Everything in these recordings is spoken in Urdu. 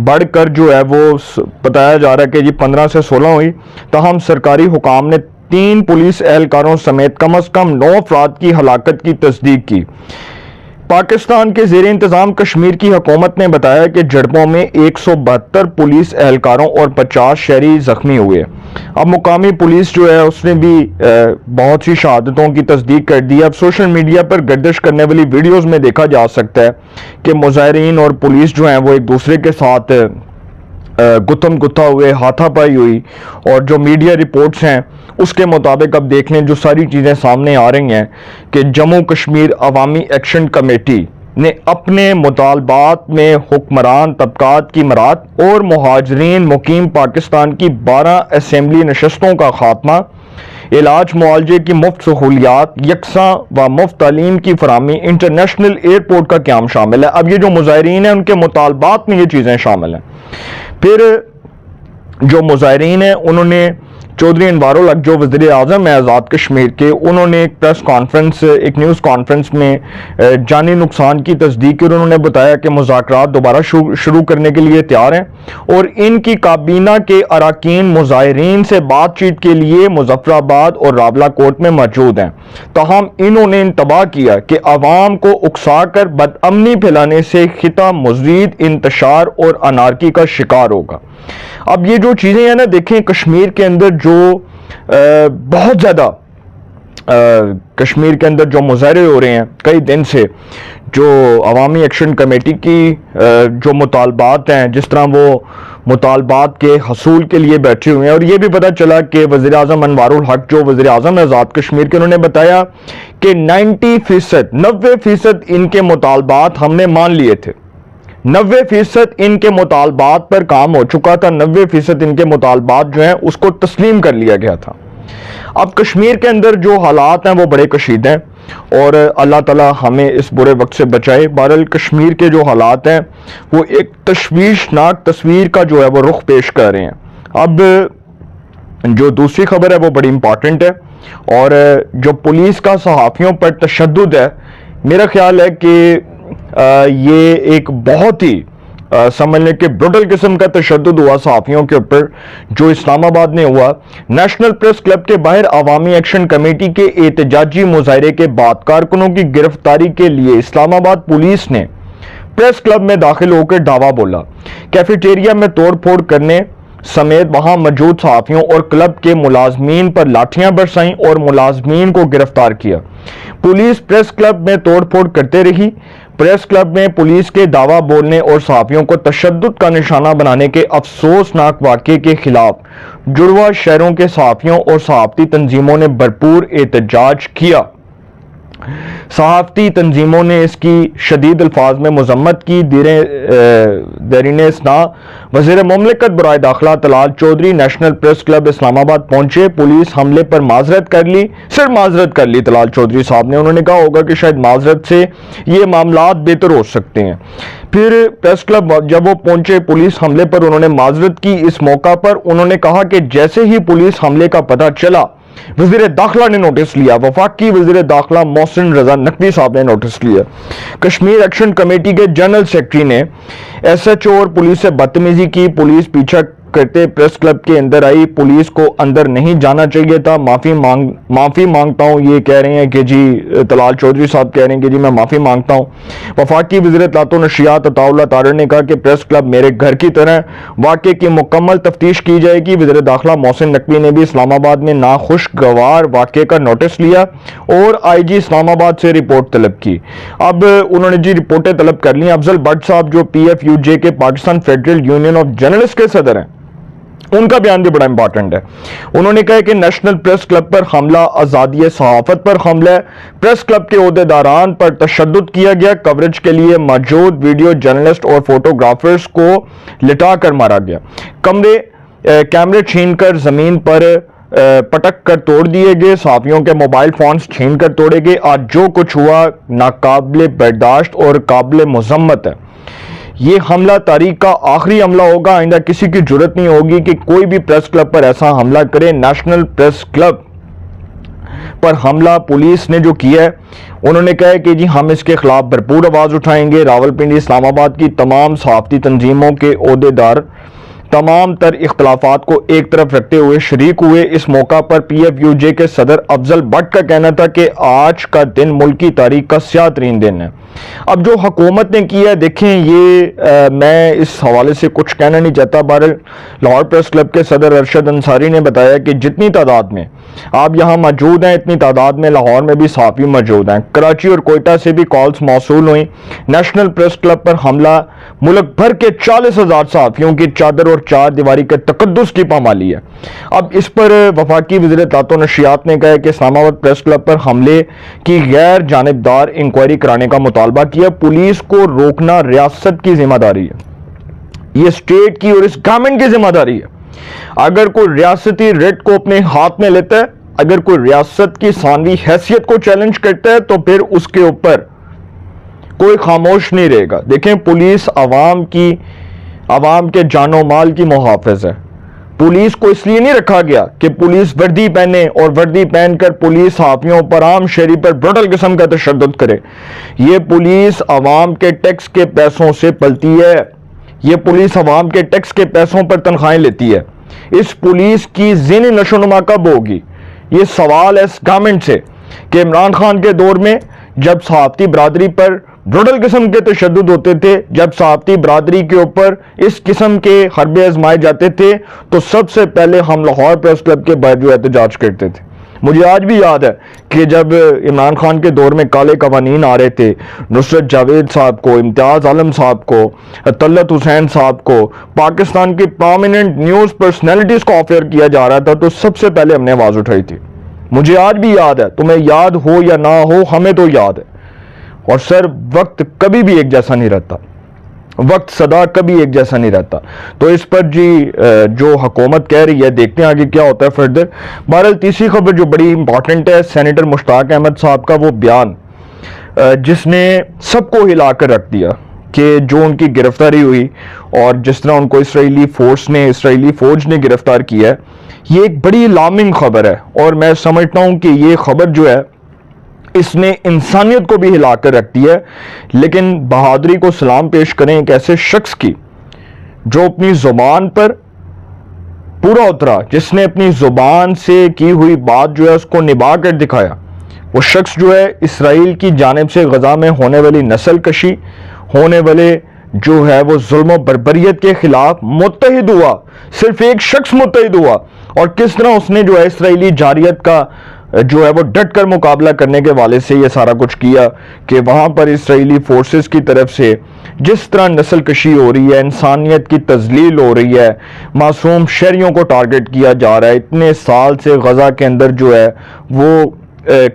بڑھ کر جو ہے وہ بتایا جا رہا ہے کہ جی 15 سے 16 ہوئی، تاہم سرکاری حکام نے 3 پولیس اہلکاروں سمیت کم از کم 9 افراد کی ہلاکت کی تصدیق کی۔ پاکستان کے زیر انتظام کشمیر کی حکومت نے بتایا کہ جھڑپوں میں 172 پولیس اہلکاروں اور 50 شہری زخمی ہوئے۔ اب مقامی پولیس جو ہے اس نے بھی بہت سی شہادتوں کی تصدیق کر دی۔ اب سوشل میڈیا پر گردش کرنے والی ویڈیوز میں دیکھا جا سکتا ہے کہ مظاہرین اور پولیس جو ہیں وہ ایک دوسرے کے ساتھ گتھم گتھا ہوئے، ہاتھا پائی ہوئی، اور جو میڈیا رپورٹس ہیں اس کے مطابق اب دیکھ لیں جو ساری چیزیں سامنے آ رہی ہیں کہ جموں کشمیر عوامی ایکشن کمیٹی نے اپنے مطالبات میں حکمران طبقات کی مراعات اور مہاجرین مقیم پاکستان کی 12 اسمبلی نشستوں کا خاتمہ، علاج معالجے کی مفت سہولیات، یکساں و مفت تعلیم کی فراہمی، انٹرنیشنل ایئرپورٹ کا قیام شامل ہے۔ اب یہ جو مظاہرین ہیں ان کے مطالبات میں یہ چیزیں شامل ہیں۔ پھر جو مظاہرین ہیں انہوں نے چودھری انوار الحق جو وزیر اعظم ہیں آزاد کشمیر کے، انہوں نے ایک پریس کانفرنس، ایک نیوز کانفرنس میں جانی نقصان کی تصدیق کی، اور انہوں نے بتایا کہ مذاکرات دوبارہ شروع کرنے کے لیے تیار ہیں اور ان کی کابینہ کے اراکین مظاہرین سے بات چیت کے لیے مظفر آباد اور راولا کوٹ میں موجود ہیں، تاہم انہوں نے انتباہ کیا کہ عوام کو اکسا کر بدامنی پھیلانے سے خطہ مزید انتشار اور انارکی کا شکار ہوگا۔ اب یہ جو چیزیں ہیں نا، دیکھیں کشمیر کے اندر جو بہت زیادہ کشمیر کے اندر جو مظاہرے ہو رہے ہیں کئی دن سے، جو عوامی ایکشن کمیٹی کی جو مطالبات ہیں، جس طرح وہ مطالبات کے حصول کے لیے بیٹھے ہوئے ہیں، اور یہ بھی پتہ چلا کہ وزیر اعظم انوار الحق جو وزیر اعظم آزاد کشمیر کے، انہوں نے بتایا کہ 90% ان کے مطالبات ہم نے مان لیے تھے، 90% ان کے مطالبات پر کام ہو چکا تھا، 90% ان کے مطالبات جو ہیں اس کو تسلیم کر لیا گیا تھا۔ اب کشمیر کے اندر جو حالات ہیں وہ بڑے کشیدہ ہیں اور اللہ تعالی ہمیں اس برے وقت سے بچائے۔ بہرحال کشمیر کے جو حالات ہیں وہ ایک تشویشناک تصویر کا جو ہے وہ رخ پیش کر رہے ہیں۔ اب جو دوسری خبر ہے وہ بڑی امپورٹنٹ ہے، اور جو پولیس کا صحافیوں پر تشدد ہے، میرا خیال ہے کہ یہ ایک بہت ہی سمجھ لیں کہ بروٹل قسم کا تشدد ہوا صحافیوں کے اوپر جو اسلام آباد میں ہوا۔ نیشنل پریس کلب کے باہر عوامی ایکشن کمیٹی کے احتجاجی مظاہرے کے بعد کارکنوں کی گرفتاری کے لیے اسلام آباد پولیس نے پریس کلب میں داخل ہو کر دعویٰ بولا، کیفیٹیریا میں توڑ پھوڑ کرنے سمیت وہاں موجود صحافیوں اور کلب کے ملازمین پر لاٹھیاں برسائیں اور ملازمین کو گرفتار کیا۔ پولیس پریس کلب میں توڑ پھوڑ کرتے رہی۔ پریس کلب میں پولیس کے دعویٰ بولنے اور صحافیوں کو تشدد کا نشانہ بنانے کے افسوسناک واقعے کے خلاف جڑواں شہروں کے صحافیوں اور صحافتی تنظیموں نے بھرپور احتجاج کیا۔ صحافتی تنظیموں نے اس کی شدید الفاظ میں مذمت کی۔ دیرین اثناء وزیر مملکت برائے داخلہ Talal Chaudhry national press club Islamabad پہنچے، پولیس حملے پر معذرت کر لی، صرف معذرت کر لی طلال چودھری صاحب نے۔ انہوں نے کہا ہوگا کہ شاید معذرت سے یہ معاملات بہتر ہو سکتے ہیں۔ پھر پریس کلب جب وہ پہنچے پولیس حملے پر انہوں نے معذرت کی۔ اس موقع پر انہوں نے کہا کہ جیسے ہی پولیس حملے کا پتہ چلا وزیر داخلہ نے نوٹس لیا، وفاقی وزیر داخلہ محسن رضا نقوی صاحب نے نوٹس لیا۔ کشمیر ایکشن کمیٹی کے جنرل سیکرٹری نے ایس ایچ او اور پولیس سے بدتمیزی کی، پولیس پیچھا کرتے پریس کلب کے اندر آئی، پولیس کو اندر نہیں جانا چاہیے تھا، معافی مانگتا ہوں، یہ کہہ رہے ہیں کہ جی طلال چودھری صاحب کہہ رہے ہیں کہ جی میں معافی مانگتا ہوں۔ وفاقی وزیر اطلاعات و نشریات عطاء اللہ طاہر نے کہا کہ پریس کلب میرے گھر کی طرح، واقعے کی مکمل تفتیش کی جائے گی۔ وزیر داخلہ محسن نقوی نے بھی اسلام آباد میں ناخوشگوار واقعے کا نوٹس لیا اور آئی جی اسلام آباد سے رپورٹ طلب کی۔ اب انہوں نے جی رپورٹیں طلب کر لی۔ افضل بٹ صاحب جو پی ایف یو جے کے Pakistan federal union of journalist کے صدر ہیں، ان کا بیان بھی بڑا امپورٹنٹ ہے۔ انہوں نے کہا کہ نیشنل پریس کلب پر حملہ آزادی صحافت پر حملہ ہے، پریس کلب کے عہدیداران پر تشدد کیا گیا، کوریج کے لیے موجود ویڈیو جرنلسٹ اور فوٹوگرافرز کو لٹا کر مارا گیا، کیمرے چھین کر زمین پر پٹک کر توڑ دیے گئے، صحافیوں کے موبائل فونز چھین کر توڑے گئے۔ آج جو کچھ ہوا ناقابل برداشت اور قابل مذمت ہے۔ یہ حملہ تاریخ کا آخری حملہ ہوگا، آئندہ کسی کی جرت نہیں ہوگی کہ کوئی بھی پریس کلب پر ایسا حملہ کرے۔ نیشنل پریس کلب پر حملہ پولیس نے جو کیا ہے، انہوں نے کہا ہے کہ جی ہم اس کے خلاف بھرپور آواز اٹھائیں گے۔ راولپنڈی، اسلام آباد کی تمام صحافتی تنظیموں کے عہدیدار تمام تر اختلافات کو ایک طرف رکھتے ہوئے شریک ہوئے۔ اس موقع پر پی ایف یو جے کے صدر افضل بٹ کا کہنا تھا کہ آج کا دن ملکی تاریخ کا سیاہ ترین دن ہے۔ اب جو حکومت نے کیا ہے، دیکھیں یہ میں اس حوالے سے کچھ کہنا نہیں چاہتا، بہرحال لاہور پریس کلب کے صدر ارشد انصاری نے بتایا کہ جتنی تعداد میں آپ یہاں موجود ہیں اتنی تعداد میں لاہور میں بھی صحافی موجود ہیں۔ کراچی اور کوئٹہ سے بھی کالز موصول ہوئیں۔ نیشنل پریس کلب پر حملہ ملک بھر کے 40,000 صحافیوں کی چادر اور چار دیواری کے تقدس کی پامالی ہے۔ اب اس پر وفاقی وزیر اطلاعات و نشریات نے کہا کہ اسلام آباد پریس کلب پر حملے کی غیر جانبدار انکوائری کرانے کا مطالبہ کیا۔ پولیس کو روکنا ریاست کی ذمہ داری ہے، یہ اسٹیٹ کی اور اس گورنمنٹ کی ذمہ داری ہے۔ اگر کوئی ریاستی ریٹ کو اپنے ہاتھ میں لیتا ہے، اگر کوئی ریاست کی ثانوی حیثیت کو چیلنج کرتا ہے تو پھر اس کے اوپر کوئی خاموش نہیں رہے گا۔ دیکھیں پولیس عوام کے جان و مال کی محافظ ہے۔ پولیس کو اس لیے نہیں رکھا گیا کہ پولیس وردی پہنے اور وردی پہن کر پولیس صحافیوں پر، عام شہری پر بروٹل قسم کا تشدد کرے۔ یہ پولیس عوام کے ٹیکس کے پیسوں سے پلتی ہے، یہ پولیس عوام کے ٹیکس کے پیسوں پر تنخواہیں لیتی ہے۔ اس پولیس کی ذہنی نشو و نما کب ہوگی؟ یہ سوال ہے اس گورنمنٹ سے کہ عمران خان کے دور میں جب صحافتی برادری پر بروٹل قسم کے تشدد ہوتے تھے، جب صحافتی برادری کے اوپر اس قسم کے حربے آزمائے جاتے تھے، تو سب سے پہلے ہم لاہور پریس کلب کے باہر جو احتجاج کرتے تھے۔ مجھے آج بھی یاد ہے کہ جب عمران خان کے دور میں کالے قوانین آ رہے تھے، نصرت جاوید صاحب کو، امتیاز عالم صاحب کو، طلعت حسین صاحب کو پاکستان کی پرومیننٹ نیوز پرسنالٹیز کو آفر کیا جا رہا تھا، تو سب سے پہلے ہم نے آواز اٹھائی تھی۔ مجھے آج بھی یاد ہے، تمہیں یاد ہو یا نہ ہو، ہمیں تو یاد ہے۔ اور سر وقت کبھی بھی ایک جیسا نہیں رہتا، وقت سدا کبھی ایک جیسا نہیں رہتا۔ تو اس پر جی جو حکومت کہہ رہی ہے، دیکھتے ہیں آگے کیا ہوتا ہے فردر۔ بہرحال تیسری خبر جو بڑی امپورٹنٹ ہے، سینیٹر مشتاق احمد صاحب کا وہ بیان جس نے سب کو ہلا کر رکھ دیا، کہ جو ان کی گرفتاری ہوئی اور جس طرح ان کو اسرائیلی فوج نے گرفتار کیا ہے، یہ ایک بڑی الارمنگ خبر ہے۔ اور میں سمجھتا ہوں کہ یہ خبر جو ہے اس نے انسانیت کو بھی ہلا کر رکھ دیا ہے۔ لیکن بہادری کو سلام پیش کریں ایک ایسے شخص کی جو اپنی زبان پر پورا اترا، جس نے اپنی زبان سے کی ہوئی بات جو ہے اس کو نبھا کر دکھایا۔ وہ شخص جو ہے اسرائیل کی جانب سے غزہ میں ہونے والی نسل کشی، ہونے والے جو ہے وہ ظلم و بربریت کے خلاف متحد ہوا، صرف ایک شخص متحد ہوا، اور کس طرح اس نے جو ہے اسرائیلی جارحیت کا جو ہے وہ ڈٹ کر مقابلہ کرنے کے والے سے یہ سارا کچھ کیا، کہ وہاں پر اسرائیلی فورسز کی طرف سے جس طرح نسل کشی ہو رہی ہے، انسانیت کی تذلیل ہو رہی ہے، معصوم شہریوں کو ٹارگٹ کیا جا رہا ہے۔ اتنے سال سے غزہ کے اندر جو ہے وہ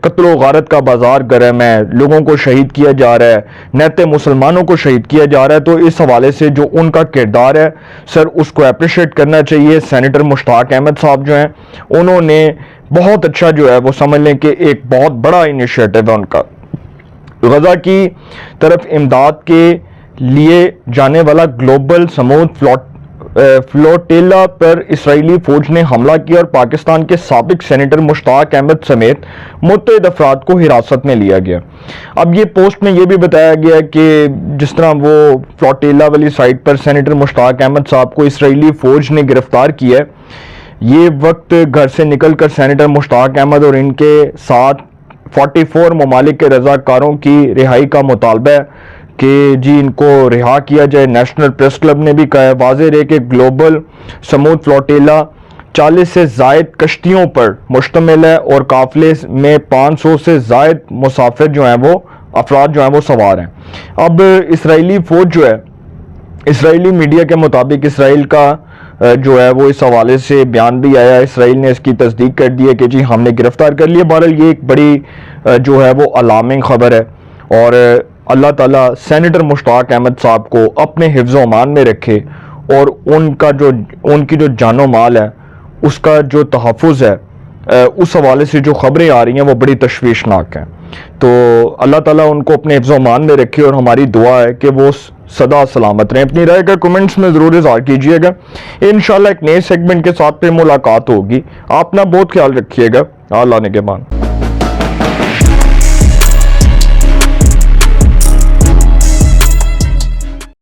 قتل و غارت کا بازار گرم ہے، لوگوں کو شہید کیا جا رہا ہے، نیتے مسلمانوں کو شہید کیا جا رہا ہے۔ تو اس حوالے سے جو ان کا کردار ہے سر، اس کو اپریشیٹ کرنا چاہیے۔ سینیٹر مشتاق احمد صاحب جو ہیں، انہوں نے بہت اچھا جو ہے وہ سمجھ لیں کہ ایک بہت بڑا انیشیٹو ہے ان کا، غزہ کی طرف امداد کے لیے جانے والا گلوبل سمود فلوٹیلا پر اسرائیلی فوج نے حملہ کیا اور پاکستان کے سابق سینیٹر مشتاق احمد سمیت متعدد افراد کو حراست میں لیا گیا۔ اب یہ پوسٹ میں یہ بھی بتایا گیا کہ جس طرح وہ فلوٹیلا والی سائٹ پر سینیٹر مشتاق احمد صاحب کو اسرائیلی فوج نے گرفتار کیا ہے، یہ وقت گھر سے نکل کر سینیٹر مشتاق احمد اور ان کے ساتھ 44 ممالک کے رضاکاروں کی رہائی کا مطالبہ ہے کہ جی ان کو رہا کیا جائے۔ نیشنل پریس کلب نے بھی کہا ہے، واضح رہے کہ گلوبل سمود فلوٹیلا 40 سے زائد کشتیوں پر مشتمل ہے اور قافلے میں 500 سے زائد مسافر جو ہیں وہ افراد جو ہیں وہ سوار ہیں۔ اب اسرائیلی فوج جو ہے، اسرائیلی میڈیا کے مطابق اسرائیل کا جو ہے وہ اس حوالے سے بیان بھی آیا، اسرائیل نے اس کی تصدیق کر دی ہے کہ جی ہم نے گرفتار کر لیا۔ بہرحال یہ ایک بڑی جو ہے وہ الارمنگ خبر ہے، اور اللہ تعالیٰ سینیٹر مشتاق احمد صاحب کو اپنے حفظ و امان میں رکھے، اور ان کی جو جان و مال ہے اس کا جو تحفظ ہے، اس حوالے سے جو خبریں آ رہی ہیں وہ بڑی تشویشناک ہیں۔ تو اللہ تعالیٰ ان کو اپنے حفظ و امان میں رکھے، اور ہماری دعا ہے کہ وہ سدا سلامت رہیں۔ اپنی رائے کا کمنٹس میں ضرور اظہار کیجیے گا۔ انشاءاللہ ایک نئے سیگمنٹ کے ساتھ پھر ملاقات ہوگی۔ آپ اپنا بہت خیال رکھیے گا۔ اللہ نگہبان۔